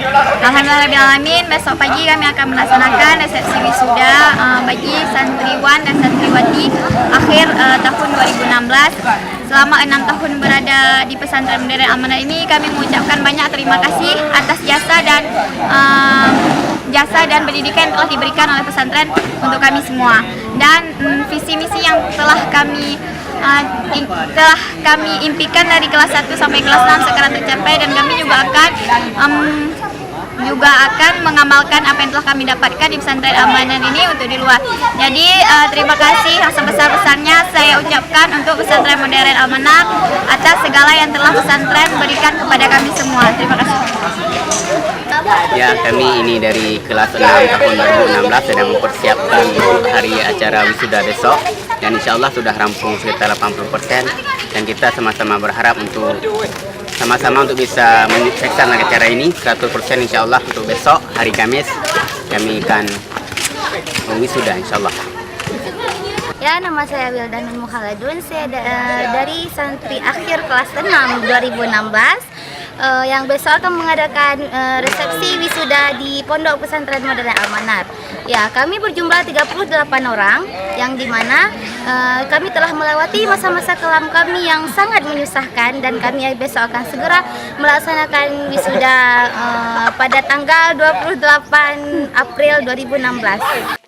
Alhamdulillahirrahmanirrahim, besok pagi kami akan melaksanakan resepsi wisuda bagi santriwan dan santriwati akhir tahun 2016. Selama 6 tahun berada di pesantren modern Al-Manar ini, kami mengucapkan banyak terima kasih atas jasa dan pendidikan yang telah diberikan oleh pesantren untuk kami semua. Dan visi misi yang telah kami impikan dari kelas 1 sampai kelas 6 sekarang tercapai, dan kami juga akan mengamalkan apa yang telah kami dapatkan di pesantren Al-Manar ini untuk di luar. Jadi terima kasih yang sebesar-besarnya saya ucapkan untuk pesantren modern Al-Manar atas segala yang telah pesantren berikan kepada kami semua. Terima kasih. Ya, kami ini dari kelas 6 tahun 2016 sedang mempersiapkan hari acara wisuda besok, dan insya Allah sudah rampung sekitar 80%, dan kita sama-sama berharap untuk bisa menyukseskan acara ini 100% insya Allah. Untuk besok hari Kamis kami akan wisuda insya Allah. Ya, nama saya Wildanun Mukhaladun, saya dari santri akhir kelas 6 2016 yang besok akan mengadakan resepsi wisuda di Pondok Pesantren Modern Al-Manar. Ya, kami berjumlah 38 orang, yang dimana kami telah melewati masa-masa kelam kami yang sangat menyusahkan, dan kami besok akan segera melaksanakan wisuda pada tanggal 28 April 2016.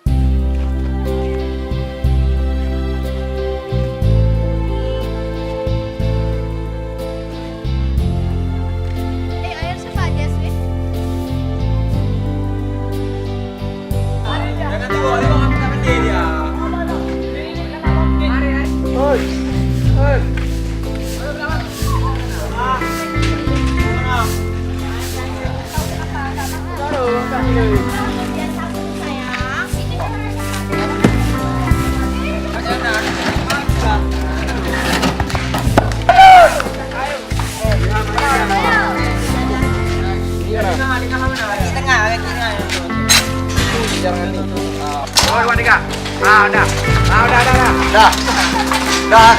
Dah.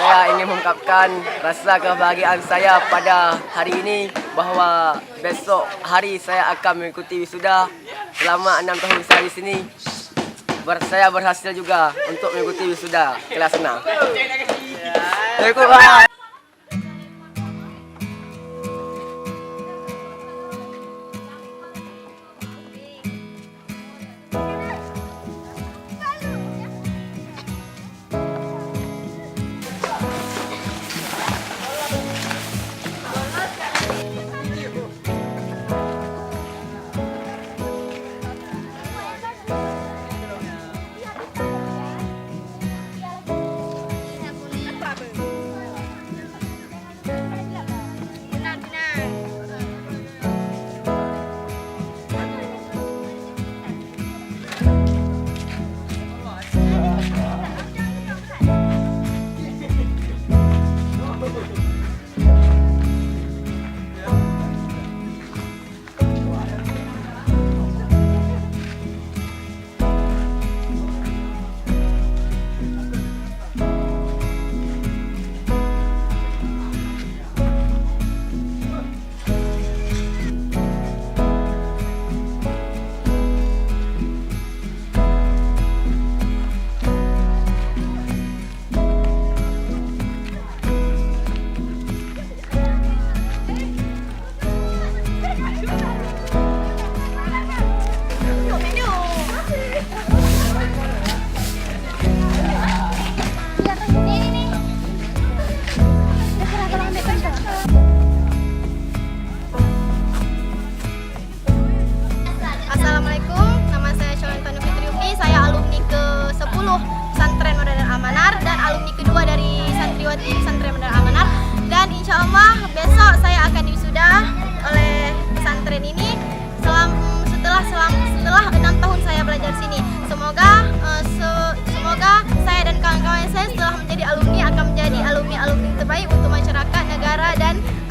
Saya ingin mengungkapkan rasa kebahagiaan saya pada hari ini, bahwa besok hari saya akan mengikuti wisuda. Selama 6 tahun saya di sini, saya berhasil juga untuk mengikuti wisuda kelas 6.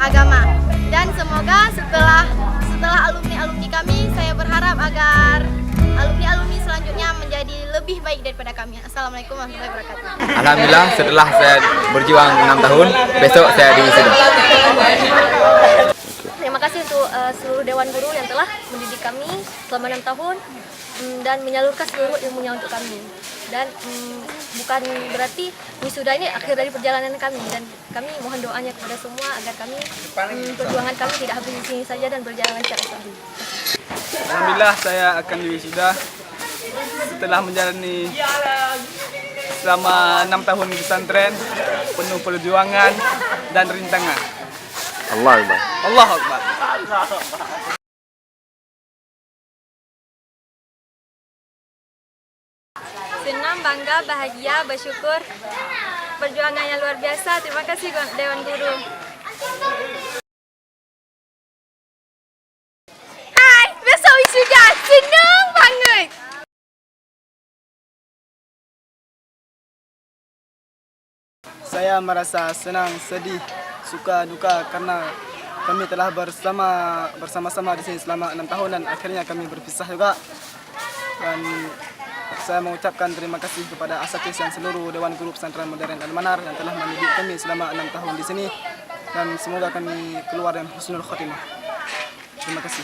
agama. Dan semoga setelah alumni kami, saya berharap agar alumni selanjutnya menjadi lebih baik daripada kami. Assalamualaikum warahmatullahi wabarakatuh. Alhamdulillah setelah saya berjuang 6 tahun, besok saya diwisuda. Terima kasih untuk seluruh Dewan Guru yang telah mendidik kami selama 6 tahun dan menyalurkan seluruh ilmunya untuk kami. Dan bukan berarti wisuda ini akhir dari perjalanan kami, dan kami mohon doanya kepada semua agar kami perjuangan kami tidak habis di sini saja dan berjalan lancar. Alhamdulillah saya akan diwisuda setelah menjalani selama 6 tahun di pesantren penuh perjuangan dan rintangan. Allah Akbar. Allah Akbar. Senang, bangga, bahagia, bersyukur. Perjuangan yang luar biasa. Terima kasih Dewan Guru. Hai, besok wisuda. Senang banget. Saya merasa senang, sedih, suka, duka karena kami telah bersama-sama di sini selama 6 tahun dan akhirnya kami berpisah juga. Dan saya mengucapkan terima kasih kepada asatidz dan seluruh Dewan Guru Pesantren Modern Al-Manar yang telah mendidik kami selama 6 tahun di sini, dan semoga kami keluar dengan husnul khotimah. Terima kasih.